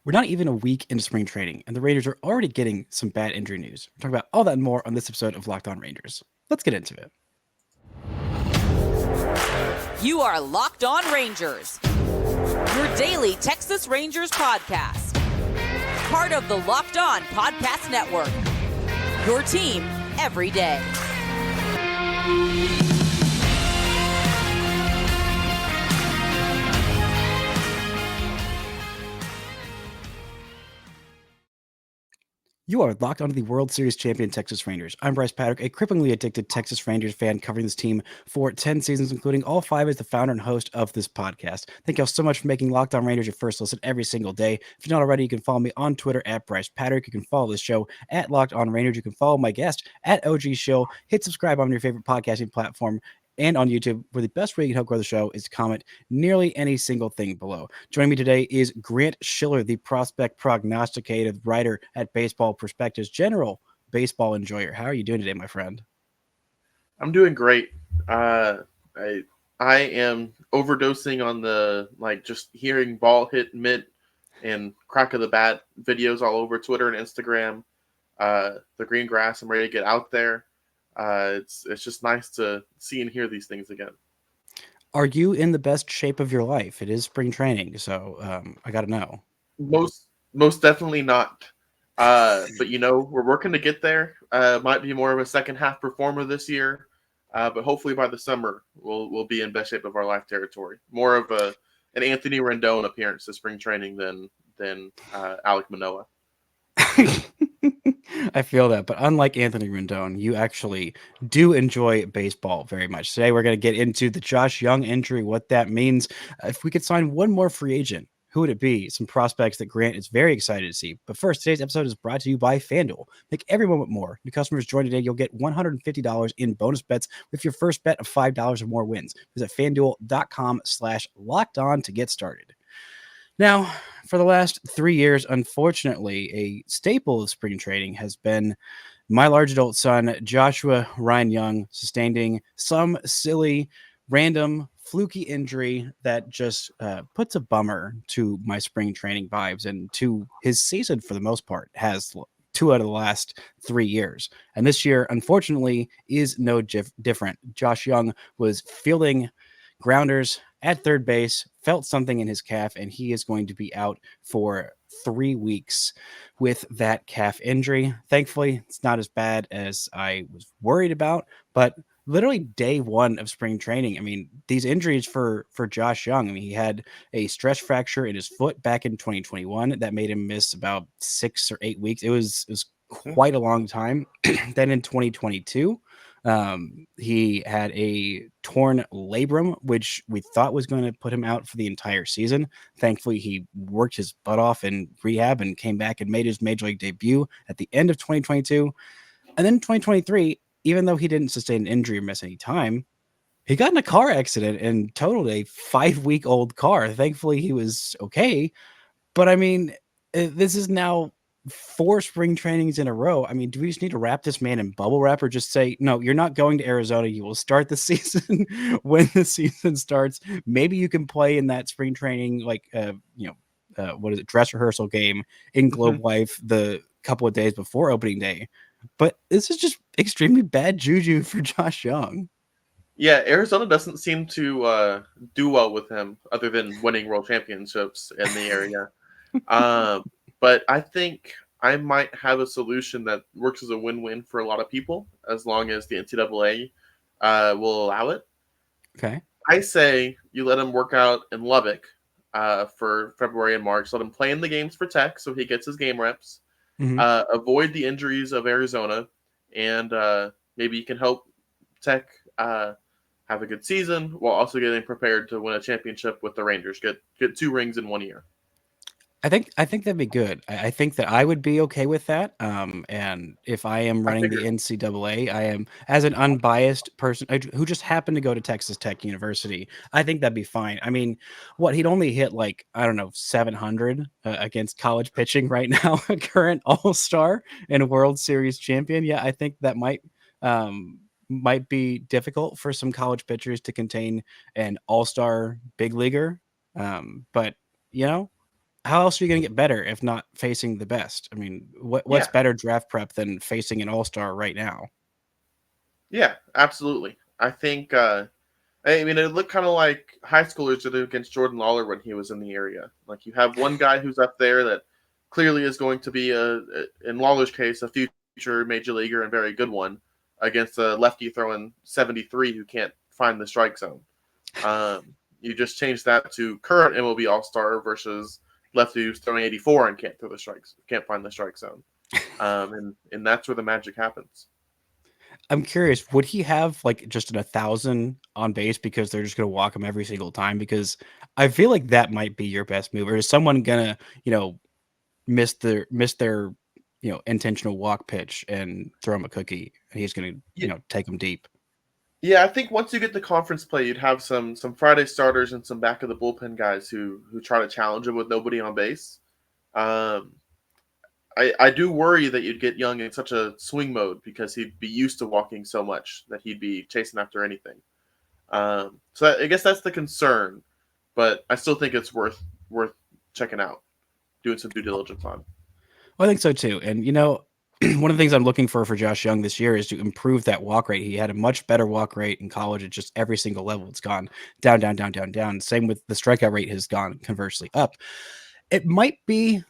We're not even a week into spring training, and the Rangers are already getting some bad injury news. We're talking about all that and more on this episode of Locked On Rangers. Let's get into it. You are Locked On Rangers, your daily Texas Rangers podcast. Part of the Locked On Podcast Network, your team every day. You are locked onto the World Series champion Texas Rangers. I'm Bryce Paddock, a cripplingly addicted Texas Rangers fan covering this team for 10 seasons, including all 5 as the founder and host of this podcast. Thank y'all so much for making Locked On Rangers your first listen every single day. If you're not already, you can follow me on Twitter at Bryce Paddock. You can follow the show at Locked On Rangers. You can follow my guest at OG Shill. Hit subscribe on your favorite podcasting platform and on YouTube, where the best way you can help grow the show is to comment nearly any single thing below. Joining me today is Grant Schiller, the prospect prognosticated writer at Baseball Prospectus, general baseball enjoyer. How are you doing today, my friend? I'm doing great. I am overdosing on the just hearing ball hit mid and crack of the bat videos all over Twitter and Instagram. The green grass. I'm ready to get out there. It's just nice to see and hear these things again. Are you in the best shape of your life? It is spring training, so I got to know. Most definitely not. But we're working to get there. Might be more of a second half performer this year, but hopefully by the summer we'll be in best shape of our life territory. More of an Anthony Rendon appearance to spring training than Alek Manoah. I feel that, but unlike Anthony Rendon, you actually do enjoy baseball very much. Today, we're going to get into the Josh Jung injury, what that means. If we could sign one more free agent, who would it be? Some prospects that Grant is very excited to see. But first, today's episode is brought to you by FanDuel. Make every moment more. New customers join today, you'll get $150 in bonus bets with your first bet of $5 or more wins. Visit FanDuel.com/lockedon to get started. Now, for the last 3 years, unfortunately, a staple of spring training has been my large adult son, Joshua Ryan Jung, sustaining some silly, random, fluky injury that just puts a bummer to my spring training vibes and to his season for the most part. Has 2 out of the last 3 years. And this year, unfortunately, is no different. Josh Jung was fielding grounders at third base, felt something in his calf, and he is going to be out for 3 weeks with that calf injury. Thankfully, it's not as bad as I was worried about, but literally day 1 of spring training. I mean, these injuries for Josh Jung, I mean, he had a stress fracture in his foot back in 2021 that made him miss about 6 or 8 weeks. It was quite a long time. Then in 2022, he had a torn labrum, which we thought was going to put him out for the entire season. Thankfully, he worked his butt off in rehab and came back and made his major league debut at the end of 2022. And then 2023, even though he didn't sustain an injury or miss any time, he got in a car accident and totaled a 5-week-old car. Thankfully, he was okay. But I mean, this is now 4 spring trainings in a row. I mean, do we just need to wrap this man in bubble wrap or just say, no, you're not going to Arizona. You will start the season when the season starts. Maybe you can play in that spring training, what is it, dress rehearsal game in Globe Life the couple of days before opening day. But this is just extremely bad juju for Josh Jung. Yeah, Arizona doesn't seem to do well with him other than winning world championships in the area. But I think I might have a solution that works as a win-win for a lot of people as long as the NCAA will allow it. Okay. I say you let him work out in Lubbock for February and March. Let him play in the games for Tech so he gets his game reps. Avoid the injuries of Arizona, and maybe you can help Tech have a good season while also getting prepared to win a championship with the Rangers. Get 2 rings in 1 year. I think that'd be good. I think that I would be okay with that. And if I am running the NCAA, I am, as an unbiased person who just happened to go to Texas Tech University, I think that'd be fine. I mean, he'd only hit 700 against college pitching right now, a current All-Star and a World Series champion. Yeah, I think that might be difficult for some college pitchers to contain an All-Star big leaguer. But how else are you going to get better if not facing the best? I mean, what's Yeah, better draft prep than facing an all-star right now? yeah, absolutely. I think. I mean, it looked kind of like high schoolers did against Jordan Lawler when he was in the area. Like you have one guy who's up there that clearly is going to be in Lawler's case, a future major leaguer and very good one, against a lefty throwing 73 who can't find the strike zone. You just change that to current MLB All Star versus lefty who's throwing 84 and can't find the strike zone. And that's where the magic happens. I'm curious, would he have like just 1,000 on base because they're just going to walk him every single time? Because I feel like that might be your best move. Or is someone gonna, miss their intentional walk pitch and throw him a cookie, and he's gonna, take him deep? Yeah, I think once you get to conference play, you'd have some Friday starters and some back of the bullpen guys who try to challenge him with nobody on base. Um, I do worry that you'd get Young in such a swing mode because he'd be used to walking so much that he'd be chasing after anything. So I guess that's the concern, but I still think it's worth checking out, doing some due diligence on. Well, I think so too. And one of the things I'm looking for Josh Jung this year is to improve that walk rate. He had a much better walk rate in college at just every single level. It's gone down, down, down, down, down. Same with the strikeout rate has gone conversely up. It might be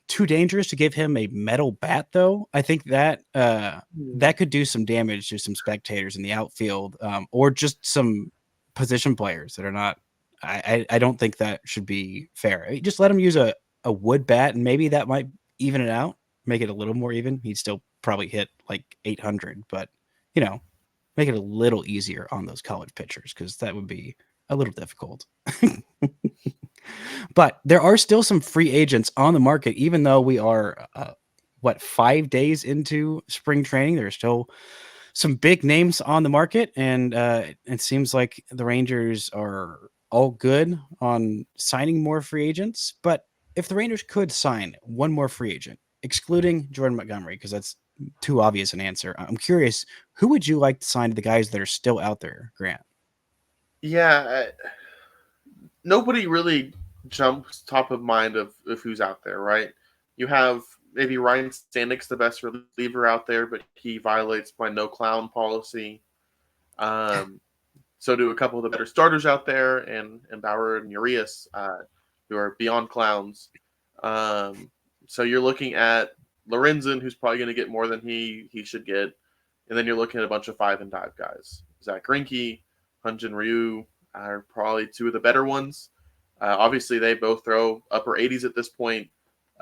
too dangerous to give him a metal bat, though. I think that that could do some damage to some spectators in the outfield, or just some position players that are not. I don't think that should be fair. Just let him use a wood bat, and maybe that might even it out, make it a little more even. He'd still probably hit like 800, but make it a little easier on those college pitchers because that would be a little difficult. But there are still some free agents on the market, even though we are 5 days into spring training. There's still some big names on the market, and it seems like the Rangers are all good on signing more free agents. But if the Rangers could sign one more free agent, excluding Jordan Montgomery, because that's too obvious an answer, I'm curious, who would you like to sign to the guys that are still out there, Grant? Yeah, nobody really jumps top of mind of who's out there, right? You have maybe Ryan Stanek's the best reliever out there, but he violates my no clown policy. So do a couple of the better starters out there, and Bauer and Urias, who are beyond clowns. So you're looking at Lorenzen, who's probably going to get more than he should get, and then you're looking at a bunch of 5 and dive guys. Zach Greinke, Hyun-Jin Ryu are probably two of the better ones. Obviously, they both throw upper 80s at this point.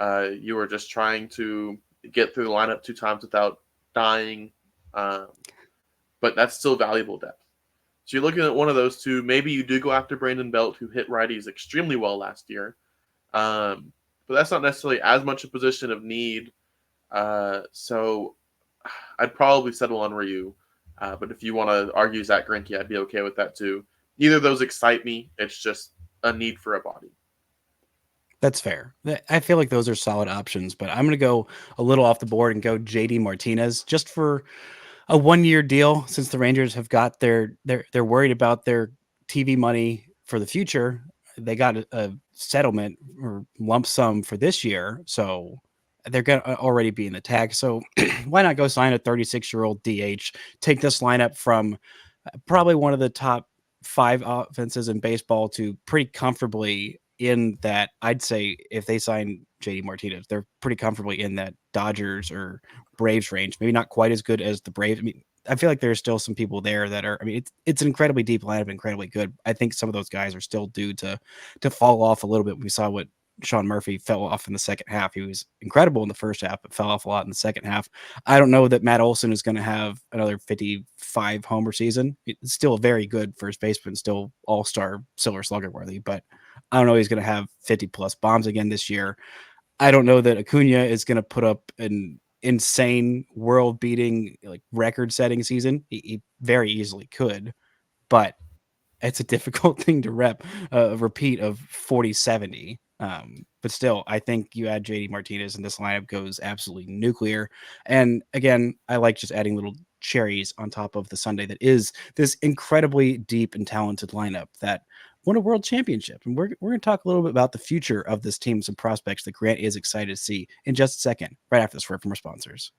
You are just trying to get through the lineup 2 times without dying, but that's still valuable depth. So you're looking at one of those two. Maybe you do go after Brandon Belt, who hit righties extremely well last year, but that's not necessarily as much a position of need. So I'd probably settle on Ryu. But if you want to argue Zach Greinke, I'd be okay with that too. Neither of those excite me. It's just a need for a body. That's fair. I feel like those are solid options, but I'm going to go a little off the board and go JD Martinez just for a 1-year deal, since the Rangers have got they're worried about their TV money for the future. They got a settlement or lump sum for this year, so they're going to already be in the tag. So why not go sign a 36-year-old DH, take this lineup from probably one of the top 5 offenses in baseball to pretty comfortably in that. I'd say if they sign JD Martinez, they're pretty comfortably in that Dodgers or Braves range. Maybe not quite as good as the Braves. I mean, I feel like there's still some people there that are, I mean, it's an incredibly deep lineup, incredibly good. I think some of those guys are still due to fall off a little bit. We saw what Sean Murphy fell off in the second half. He was incredible in the first half, but fell off a lot in the second half. I don't know that Matt Olson is going to have another 55 homer season. It's still a very good first baseman, still all-star Silver Slugger worthy, but I don't know he's going to have 50 plus bombs again this year. I don't know that Acuna is going to put up an insane world-beating, like record-setting season. He very easily could, but it's a difficult thing to repeat of 40-70. But still, I think you add JD Martinez and this lineup goes absolutely nuclear. And again, I like just adding little cherries on top of the Sunday that is this incredibly deep and talented lineup that won a world championship. And we're going to talk a little bit about the future of this team, some prospects that Grant is excited to see in just a second, right after this word from our sponsors.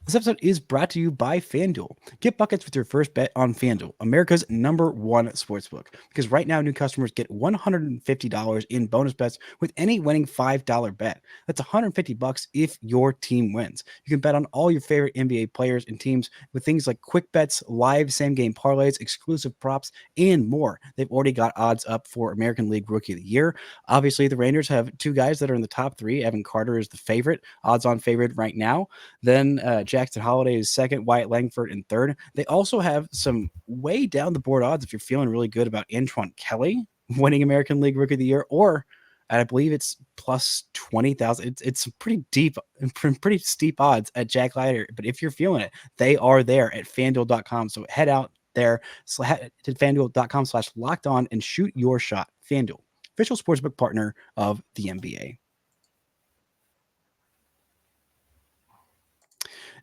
This episode is brought to you by FanDuel. Get buckets with your first bet on FanDuel, America's #1 sportsbook. Because right now, new customers get $150 in bonus bets with any winning $5 bet. That's $150 if your team wins. You can bet on all your favorite NBA players and teams with things like quick bets, live same-game parlays, exclusive props, and more. They've already got odds up for American League Rookie of the Year. Obviously, the Rangers have two guys that are in the top three. Evan Carter is the favorite, odds-on favorite right now. Then Jackson Holiday is second, Wyatt Langford in third. They also have some way down the board odds if you're feeling really good about Antoine Kelly winning American League Rookie of the Year, or I believe it's plus 20,000. It's pretty deep, pretty steep odds at Jack Leiter. But if you're feeling it, they are there at FanDuel.com. So head out there to FanDuel.com/locked-on and shoot your shot. FanDuel, official sportsbook partner of the NBA.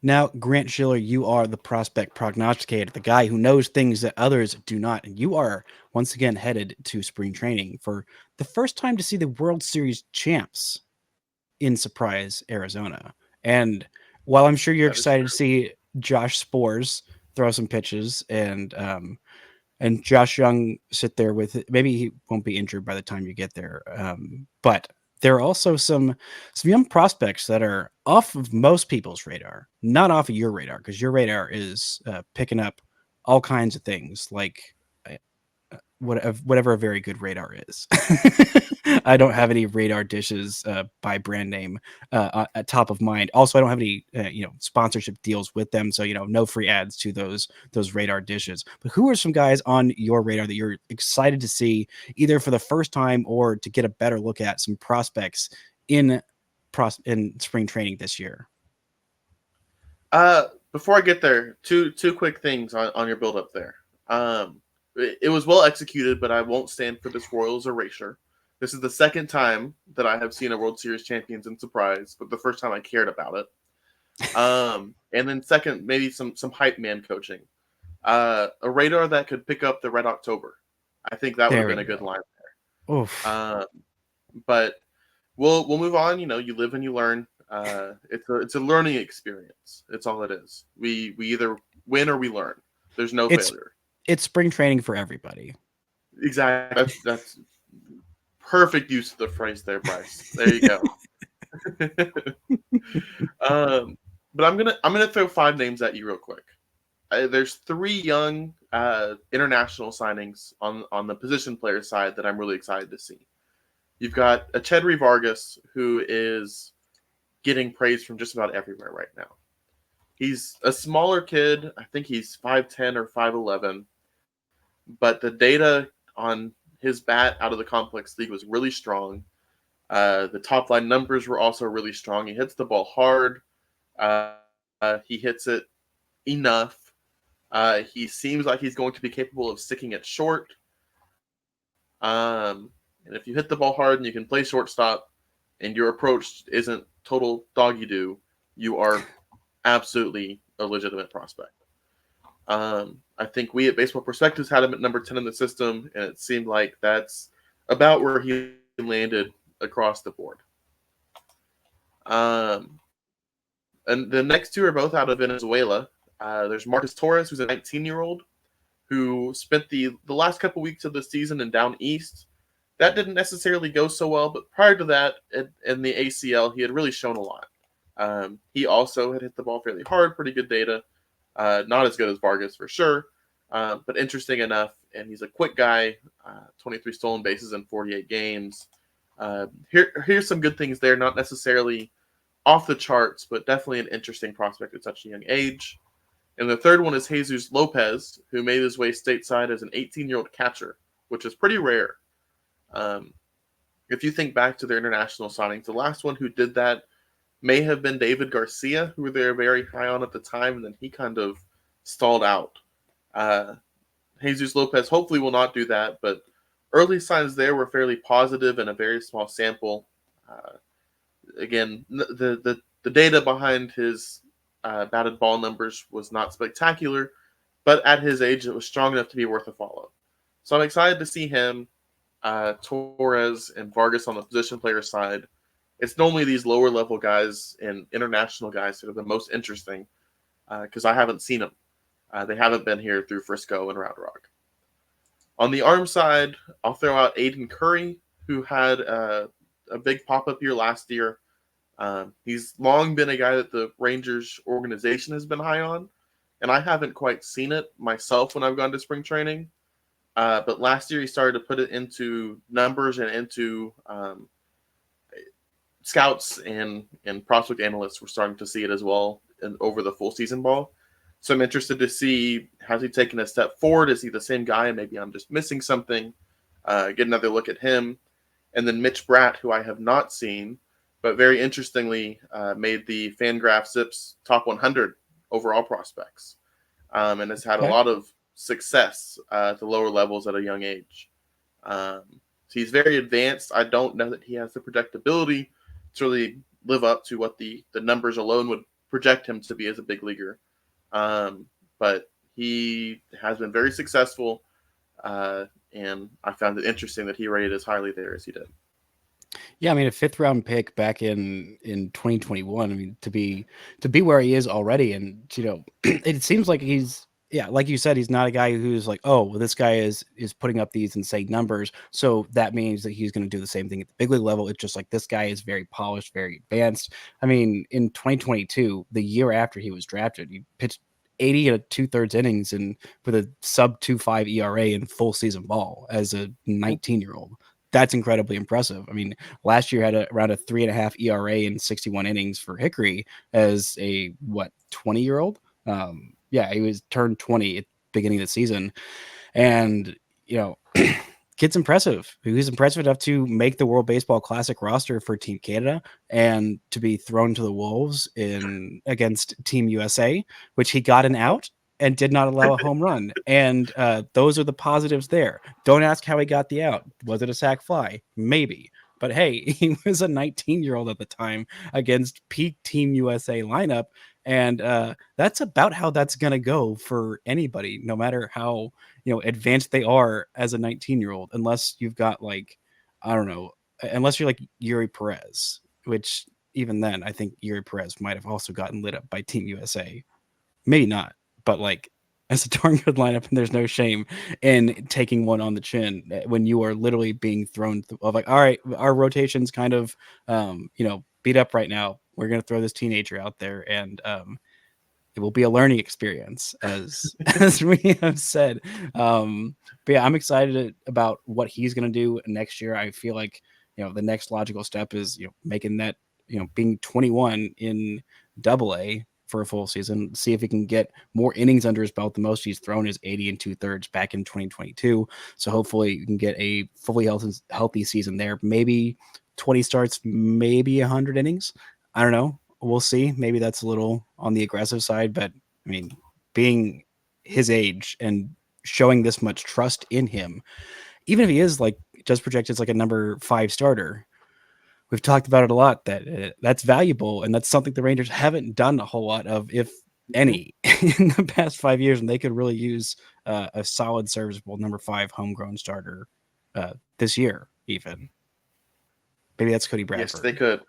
Now, Grant Schiller, you are the prospect prognosticator, the guy who knows things that others do not. And you are once again headed to spring training for the first time to see the World Series champs in Surprise, Arizona. And while I'm sure you're excited to see Josh Spores throw some pitches and Josh Jung sit there with it, maybe he won't be injured by the time you get there. But there are also some young prospects that are off of most people's radar, not off of your radar, because your radar is picking up all kinds of things like whatever a very good radar is. I don't have any radar dishes by brand name at top of mind. Also, I don't have any sponsorship deals with them, so no free ads to those radar dishes. But who are some guys on your radar that you're excited to see either for the first time or to get a better look at some prospects in spring training this year? Before I get there, two quick things on your build up there. It was well executed, but I won't stand for this Royals erasure. This is the second time that I have seen a World Series champions in Surprise, but the first time I cared about it. And then second, maybe some hype man coaching. A radar that could pick up the Red October. I think that would have been a good line there. Oof. But we'll move on. You live and you learn. It's a learning experience. It's all it is. We either win or we learn. There's no failure. It's spring training for everybody. Exactly. That's perfect use of the phrase there, Bryce. There you go. But I'm gonna throw 5 names at you real quick. There's 3 young international signings on the position player side that I'm really excited to see. You've got a Chedry Vargas, who is getting praise from just about everywhere right now. He's a smaller kid. I think he's 5'10 or 5'11. But the data on his bat out of the complex league was really strong. The top line numbers were also really strong. He hits the ball hard. He hits it enough. He seems like he's going to be capable of sticking it short. And if you hit the ball hard and you can play shortstop and your approach isn't total doggy-doo, you are absolutely a legitimate prospect. I think we at Baseball Perspectives had him at number 10 in the system, and it seemed like that's about where he landed across the board. And the next 2 are both out of Venezuela. There's Marcus Torres, who's a 19-year-old, who spent the last couple weeks of the season in Down East. That didn't necessarily go so well, but prior to that, in the ACL, he had really shown a lot. He also had hit the ball fairly hard, pretty good data. Not as good as Vargas for sure, but interesting enough. And he's a quick guy, 23 stolen bases in 48 games. Here's some good things there, not necessarily off the charts, but definitely an interesting prospect at such a young age. And the third one is Jesus Lopez, who made his way stateside as an 18-year-old catcher, which is pretty rare. If you think back to their international signings, the last one who did that may have been David Garcia, who they were very high on at the time, and then he kind of stalled out. Jesus Lopez hopefully will not do that, but early signs there were fairly positive in a very small sample. Again, the data behind his batted ball numbers was not spectacular, but at his age, it was strong enough to be worth a follow. So I'm excited to see him, Torres, and Vargas on the position player side. It's normally these lower level guys and international guys that are the most interesting because I haven't seen them. They haven't been here through Frisco and Round Rock. On the arm side, I'll throw out Aiden Curry, who had a big pop-up year last year. He's long been a guy that the Rangers organization has been high on, and I haven't quite seen it myself when I've gone to spring training. But last year he started to put it into numbers and into scouts and prospect analysts were starting to see it as well and over the full season ball. So I'm interested to see, has he taken a step forward? Is he the same guy? Maybe I'm just missing something. Get another look at him. And then Mitch Bratt, who I have not seen, but very interestingly made the Fangraph Zips top 100 overall prospects and has had a lot of success at the lower levels at a young age. So he's very advanced. I don't know that he has the projectability to really live up to what the numbers alone would project him to be as a big leaguer. But he has been very successful, and I found it interesting that he rated as highly there as he did. Yeah, I mean, a 5th round pick back in 2021. I mean, to be where he is already, and it seems like he's, yeah, like you said, he's not a guy who's like, oh, well, this guy is putting up these insane numbers, so that means that he's going to do the same thing at the big league level. It's just like this guy is very polished, very advanced. I mean, in 2022, the year after he was drafted, he pitched 80 and 2/3 innings and with a sub 2.5 ERA in full season ball as a 19-year-old. That's incredibly impressive. I mean, last year had around a 3.5 ERA in 61 innings for Hickory as a 20-year-old. Yeah, he was turned 20 at the beginning of the season, and kid's impressive. He's impressive enough to make the World Baseball Classic roster for Team Canada and to be thrown to the wolves against Team USA, which he got an out and did not allow a home run. And those are the positives there. Don't ask how he got the out. Was it a sac fly? Maybe. But hey, he was a 19-year-old at the time against peak Team USA lineup. And that's about how that's going to go for anybody, no matter how advanced they are as a 19-year-old, unless you've got unless you're like Yuri Perez, which even then, I think Yuri Perez might have also gotten lit up by Team USA. Maybe not, but it's a darn good lineup, and there's no shame in taking one on the chin when you are literally being thrown all right, our rotation's kind of, beat up right now. We're going to throw this teenager out there, and it will be a learning experience, as we have said. But yeah, I'm excited about what he's going to do next year. I feel like, the next logical step is, making that, being 21 in AA for a full season, see if he can get more innings under his belt. The most he's thrown is 80 and 2/3 back in 2022. So hopefully you can get a fully healthy season there. Maybe 20 starts, maybe 100 innings. I don't know. We'll see. Maybe that's a little on the aggressive side, but I mean, being his age and showing this much trust in him, even if he is just projected as a number 5 starter, we've talked about it a lot, that that's valuable, and that's something the Rangers haven't done a whole lot of, if any, in the past 5 years, and they could really use a solid, serviceable number 5 homegrown starter this year, even. Maybe that's Cody Bradford. Yes, they could.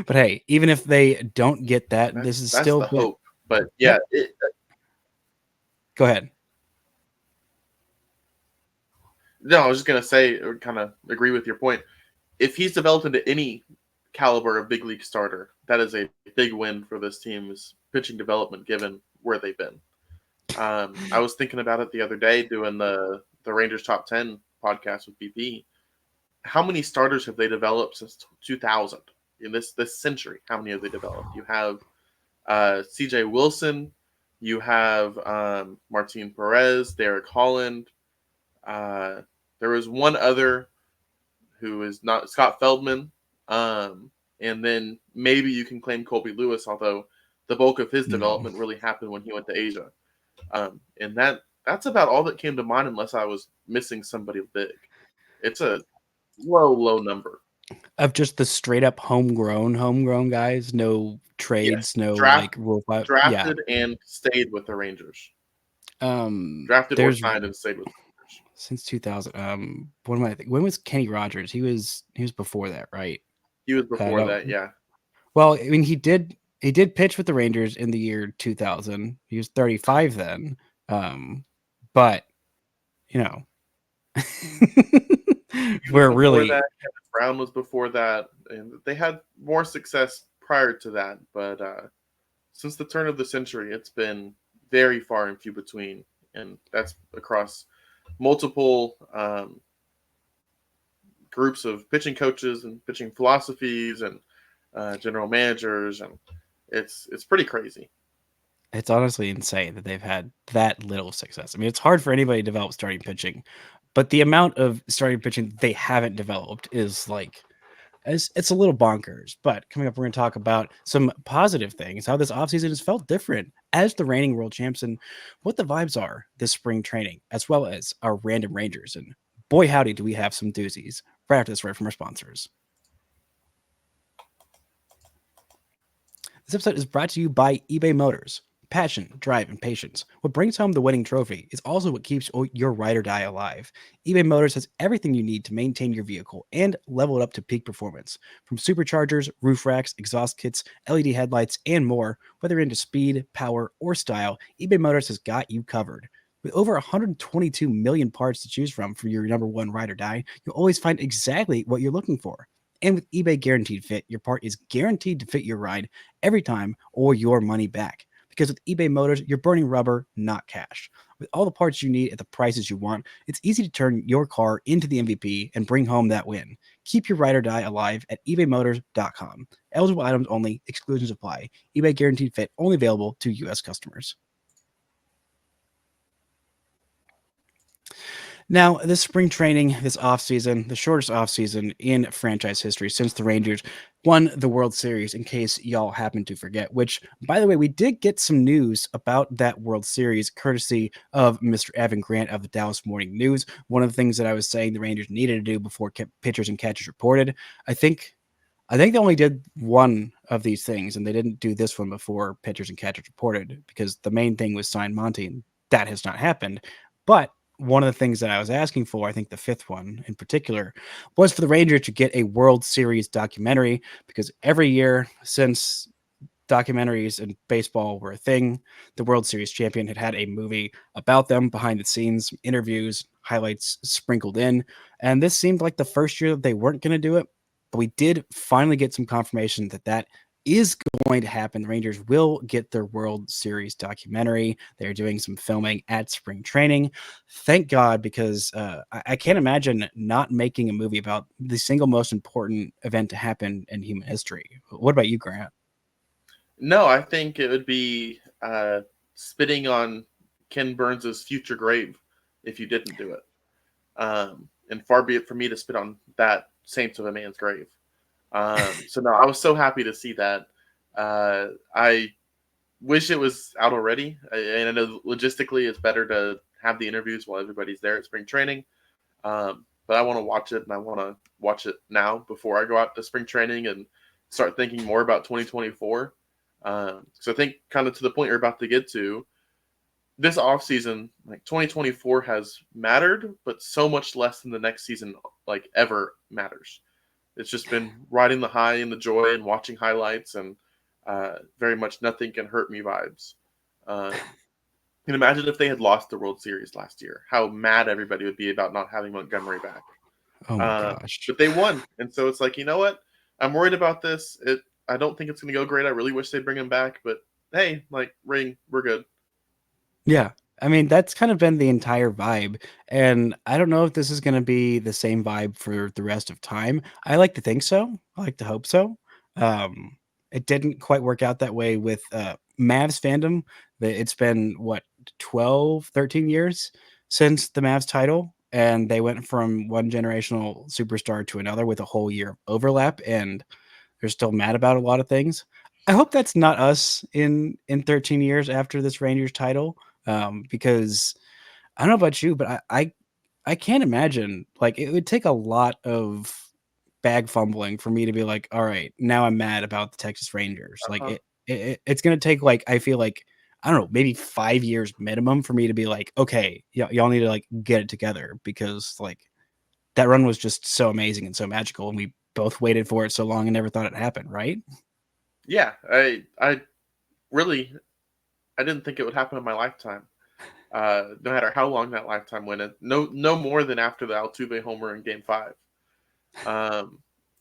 But hey, even if they don't get that, this is still the hope. But yeah, go ahead. No, I was just going to say, or kind of agree with your point. If he's developed into any caliber of big league starter, that is a big win for this team's pitching development, given where they've been. I was thinking about it the other day doing the Rangers Top 10 podcast with BP. How many starters have they developed since 2000 in this century? How many have they developed? You have CJ Wilson. You have Martin Perez, Derek Holland. There was one other who is not Scott Feldman. And then maybe you can claim Colby Lewis, although the bulk of his development really happened when he went to Asia. And that's about all that came to mind, unless I was missing somebody big. It's a low number. Of just the straight up homegrown guys, no Yes, trades, no like rule five. Yeah. drafted and stayed with the Rangers. Drafted or There's signed and stayed with the Rangers. since 2000. What am I? When was Kenny Rogers? He was before that, right? He was I before don't. that, yeah. Well, I mean, he did pitch with the Rangers in the year 2000. He was 35 then. But you know, He was we're before really that. Kevin Brown was before that, and they had more success prior to that. But since the turn of the century, it's been very far and few between, and that's across multiple groups of pitching coaches and pitching philosophies and general managers, and it's pretty crazy. it's honestly insane that they've had that little success. I mean, it's hard for anybody to develop starting pitching, but the amount of starting pitching they haven't developed is like it's a little bonkers. But coming up, we're going to talk about some positive things, how this offseason has felt different as the reigning world champs, and what the vibes are this spring training, as well as our random Rangers. And boy, howdy, do we have some doozies right after this word from our sponsors. This episode is brought to you by eBay Motors. Passion, drive, and patience. What brings home the winning trophy is also what keeps your ride or die alive. eBay Motors has everything you need to maintain your vehicle and level it up to peak performance. From superchargers, roof racks, exhaust kits, LED headlights, and more, whether into speed, power, or style, eBay Motors has got you covered. With over 122 million parts to choose from for your number one ride or die, you'll always find exactly what you're looking for. And with eBay Guaranteed Fit, your part is guaranteed to fit your ride every time or your money back. Because with eBay Motors, you're burning rubber, not cash. With all the parts you need at the prices you want, it's easy to turn your car into the MVP and bring home that win. Keep your ride or die alive at ebaymotors.com. Eligible items only, exclusions apply. eBay Guaranteed Fit only available to U.S. customers. Now, this spring training, this offseason, the shortest offseason in franchise history since the Rangers won the World Series, in case y'all happen to forget, which, by the way, we did get some news about that World Series courtesy of Mr. Evan Grant of the Dallas Morning News. One of the things that I was saying the Rangers needed to do before pitchers and catchers reported. I think they only did one of these things, and they didn't do this one before pitchers and catchers reported because the main thing was sign Monty, and that has not happened. But one of the things that I was asking for, I think the fifth one in particular, was for the Rangers to get a World Series documentary, because every year since documentaries and baseball were a thing, the World Series champion had a movie about them, behind the scenes, interviews, highlights sprinkled in. And this seemed like the first year that they weren't going to do it, but we did finally get some confirmation that that is going to happen. The Rangers will get their World Series documentary. They're doing some filming at spring training. Thank God, because I can't imagine not making a movie about the single most important event to happen in human history. What about you, Grant? No, I think it would be spitting on Ken Burns' future grave if you didn't do it. And far be it for me to spit on that saint of a man's grave. So no, I was so happy to see that. I wish it was out already. And I know logistically it's better to have the interviews while everybody's there at spring training. But I want to watch it, and I want to watch it now before I go out to spring training and start thinking more about 2024. So I think kind of to the point you're about to get to, this offseason, like 2024 has mattered, but so much less than the next season like ever matters. It's just been riding the high and the joy and watching highlights, and very much nothing can hurt me vibes. And imagine if they had lost the World Series last year, how mad everybody would be about not having Montgomery back. Oh my gosh. But they won. And so it's like, you know what? I'm worried about this. I don't think it's going to go great. I really wish they'd bring him back. But hey, like, ring, we're good. Yeah. I mean, that's kind of been the entire vibe. And I don't know if this is going to be the same vibe for the rest of time. I like to think so. I like to hope so. It didn't quite work out that way with Mavs fandom. It's been, what, 12, 13 years since the Mavs title. And they went from one generational superstar to another with a whole year of overlap. And they're still mad about a lot of things. I hope that's not us in 13 years after this Rangers title, because I don't know about you, but I can't imagine, like, it would take a lot of bag fumbling for me to be like, all right, now I'm mad about the Texas Rangers. Like it's going to take like, I feel like, I don't know, maybe 5 years minimum for me to be like, okay, y'all need to like get it together, because like that run was just so amazing and so magical. And we both waited for it so long and never thought it happened. Right. Yeah. I really, I didn't think it would happen in my lifetime. No matter how long that lifetime went, no more than after the Altuve homer in Game 5.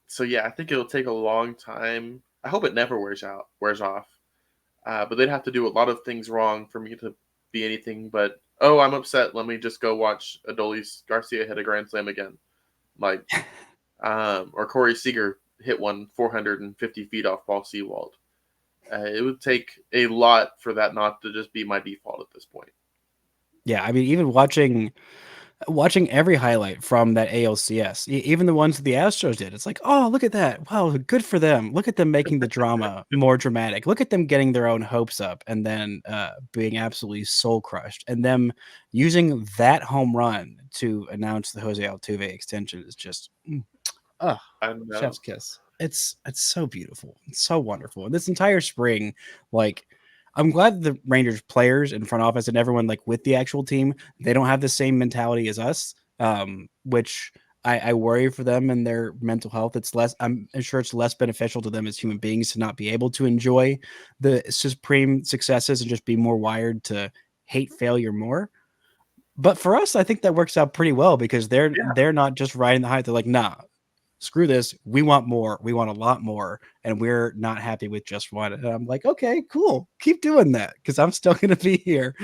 So yeah, I think it'll take a long time. I hope it never wears off. But they'd have to do a lot of things wrong for me to be anything but, oh, I'm upset, let me just go watch Adolis Garcia hit a grand slam again. Like, or Corey Seager hit one 450 feet off Paul Sewald. It would take a lot for that not to just be my default at this point. Yeah, I mean, even watching every highlight from that ALCS, even the ones that the Astros did, it's like, oh, look at that. Wow, good for them. Look at them making the drama more dramatic. Look at them getting their own hopes up and then being absolutely soul crushed. And them using that home run to announce the Jose Altuve extension is just, chef's kiss. It's so beautiful. It's so wonderful. And this entire spring, like, I'm glad the Rangers players and front office and everyone like with the actual team, they don't have the same mentality as us, which I worry for them and their mental health. I'm sure it's less beneficial to them as human beings to not be able to enjoy the supreme successes and just be more wired to hate failure more. But for us, I think that works out pretty well, because they're not just riding the high. They're like, nah, screw this. We want more. We want a lot more. And we're not happy with just one. And I'm like, okay, cool. Keep doing that, because I'm still going to be here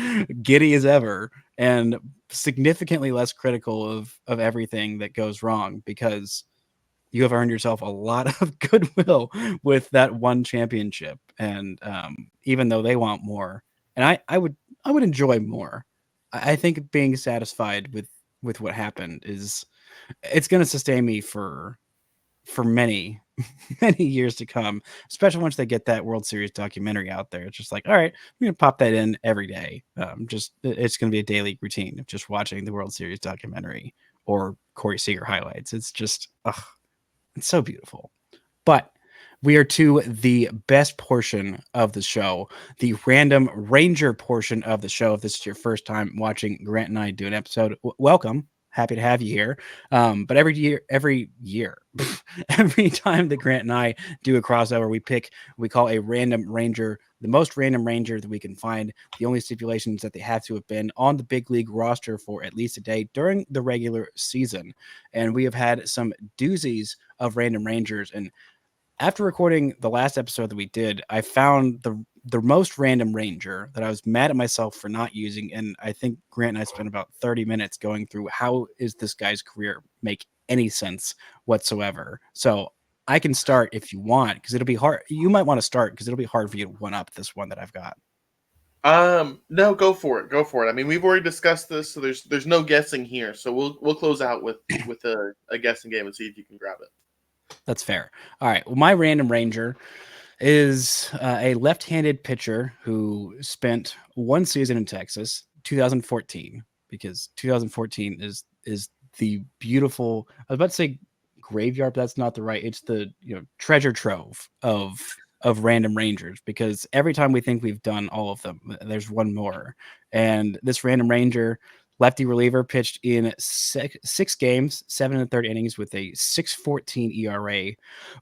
giddy as ever and significantly less critical of everything that goes wrong, because you have earned yourself a lot of goodwill with that one championship. And even though they want more, and I would enjoy more. I think being satisfied with what happened it's going to sustain me for many many years to come, especially once they get that World Series documentary out there. It's just like, all right, I'm gonna pop that in every day. It's gonna be a daily routine of just watching the World Series documentary or Corey Seager highlights. It's just it's so beautiful. But we are to the best portion of the show, the random Ranger portion of the show. If this is your first time watching Grant and I do an episode, welcome. Happy to have you here. But every year, every time that Grant and I do a crossover, we call a random Ranger the most random Ranger that we can find. The only stipulations that they have to have been on the big league roster for at least a day during the regular season. And we have had some doozies of random Rangers. And after recording the last episode that we did, I found the most random Ranger that I was mad at myself for not using. And I think Grant and I spent about 30 minutes going through how is this guy's career make any sense whatsoever. So I can start if you want, because it'll be hard. You might want to start because it'll be hard for you to one up this one that I've got. No, go for it. Go for it. I mean, we've already discussed this, so there's no guessing here. So we'll close out with a guessing game and see if you can grab it. That's fair. All right. Well, my random Ranger is a left-handed pitcher who spent one season in Texas, 2014, because 2014 is the beautiful, I was about to say graveyard, but that's not the right. It's the treasure trove of random Rangers, because every time we think we've done all of them, there's one more. And this random Ranger, lefty reliever, pitched in six games, 7 1/3 innings with a 6.14 ERA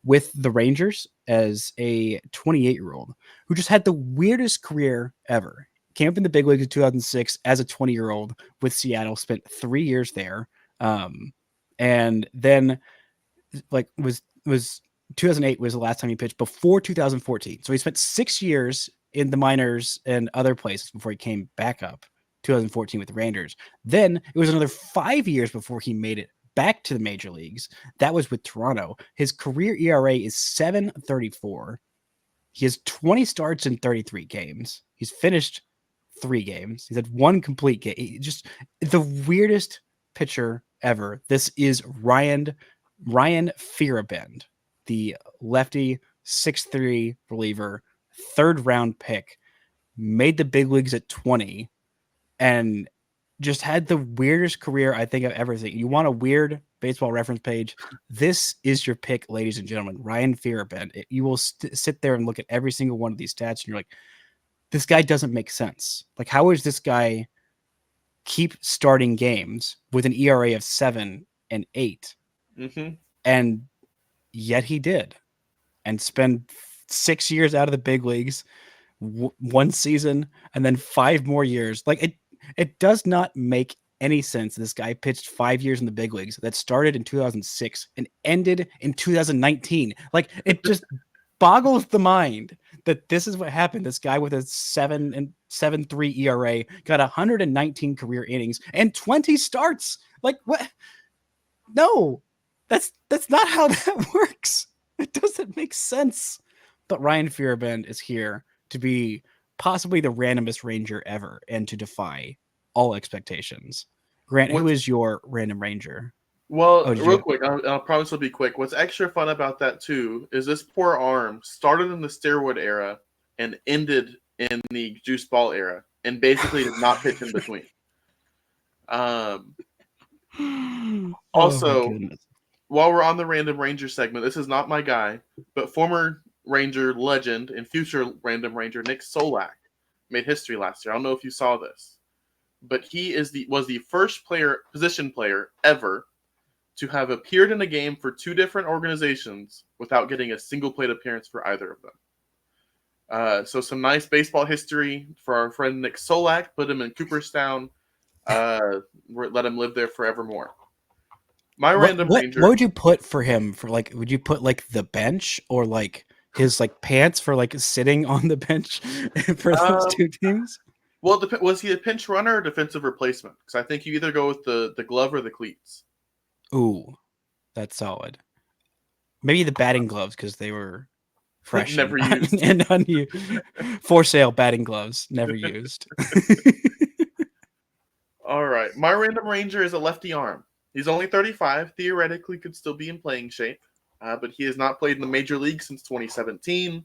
with the Rangers as a 28-year-old who just had the weirdest career ever. Came up in the big leagues in 2006 as a 20-year-old with Seattle, spent 3 years there. And then was 2008 was the last time he pitched before 2014. So he spent 6 years in the minors and other places before he came back up. 2014 with the Rangers. Then it was another 5 years before he made it back to the major leagues. That was with Toronto. His career ERA is 7.34. He has 20 starts in 33 games. He's finished 3 games. He's had 1 complete game. Just the weirdest pitcher ever. This is Ryan Fearabend, the lefty 6'3" reliever, 3rd round pick, made the big leagues at 20. And just had the weirdest career I think I've ever seen. You want a weird baseball reference page? This is your pick, ladies and gentlemen. Ryan Feierabend. You will sit there and look at every single one of these stats, and you're like, this guy doesn't make sense. Like, how is this guy keep starting games with an ERA of 7 and 8? Mm-hmm. And yet he did, and spend 6 years out of the big leagues, one season, and then 5 more years. Like, it does not make any sense. This guy pitched 5 years in the big leagues that started in 2006 and ended in 2019. Like, it just boggles the mind that this is what happened. This guy with a 7.73 ERA got 119 career innings and 20 starts. Like, what? No, that's not how that works. It doesn't make sense. But Ryan Feierabend is here to be possibly the randomest Ranger ever and to defy all expectations. Grant, who is your random Ranger? Well, real quick, I'll promise it'll be quick. What's extra fun about that, too, is this poor arm started in the steroid era and ended in the juice ball era and basically did not pitch in between. Also, while we're on the Random Ranger segment, this is not my guy, but former Ranger legend and future Random Ranger Nick Solak made history last year. I don't know if you saw this, but he was the first position player ever to have appeared in a game for 2 different organizations without getting a single plate appearance for either of them. So some nice baseball history for our friend Nick Solak. Put him in Cooperstown. Let him live there forevermore. Random Ranger. What would you put for him? Would you put like the bench or like his like pants for like sitting on the bench for those 2 teams? Well, was he a pinch runner or defensive replacement? Because I think you either go with the glove or the cleats. Ooh, that's solid. Maybe the batting gloves because they were fresh, never used, and unused. For sale batting gloves, never used. All right, my Random Ranger is a lefty arm. He's only 35, theoretically could still be in playing shape, but he has not played in the major league since 2017.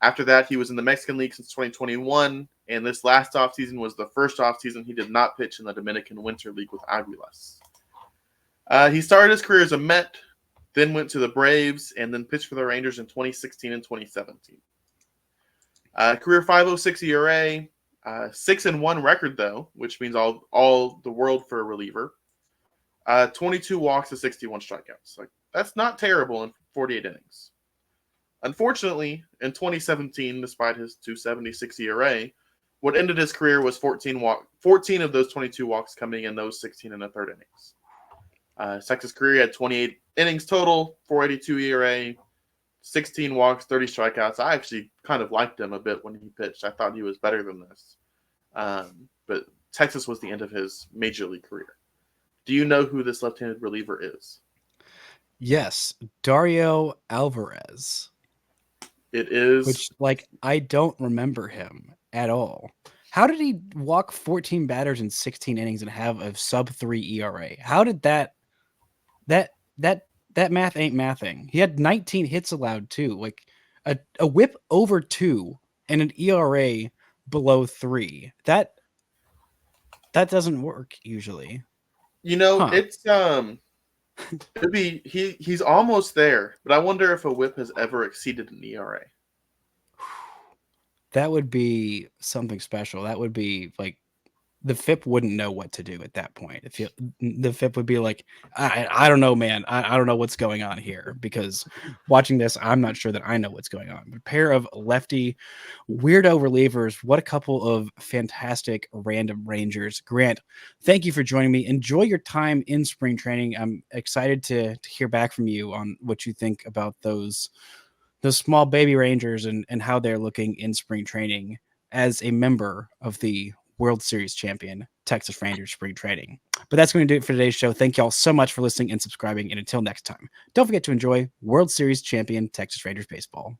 After that, he was in the Mexican League since 2021, and this last offseason was the first offseason he did not pitch in the Dominican Winter League with Aguilas. He started his career as a Met, then went to the Braves, and then pitched for the Rangers in 2016 and 2017. Career 5.06 ERA, 6-1 record though, which means all the world for a reliever. 22 walks to 61 strikeouts. Like, that's not terrible in 48 innings. Unfortunately, in 2017, despite his 2.76 ERA, what ended his career was 14 of those 22 walks coming in those 16 and a third innings. Texas career had 28 innings total, 4.82 ERA, 16 walks, 30 strikeouts. I actually kind of liked him a bit when he pitched. I thought he was better than this. But Texas was the end of his major league career. Do you know who this left-handed reliever is? Yes, Dario Alvarez. It is. Which, like, I don't remember him at all. How did he walk 14 batters in 16 innings and have a sub-3 ERA? How did that math ain't mathing. He had 19 hits allowed too. Like a whip over 2 and an ERA below 3. That doesn't work usually. You know, it's it'd be he's almost there, but I wonder if a whip has ever exceeded an ERA. That would be something special. That would be like the FIP wouldn't know what to do at that point. The FIP would be like, I don't know, man. I don't know what's going on here, because watching this, I'm not sure that I know what's going on. A pair of lefty weirdo relievers. What a couple of fantastic random Rangers. Grant, thank you for joining me. Enjoy your time in spring training. I'm excited to hear back from you on what you think about those small baby Rangers and how they're looking in spring training as a member of the World Series champion Texas Rangers spring training. But that's going to do it for today's show. Thank y'all so much for listening and subscribing. And until next time, don't forget to enjoy World Series champion Texas Rangers baseball.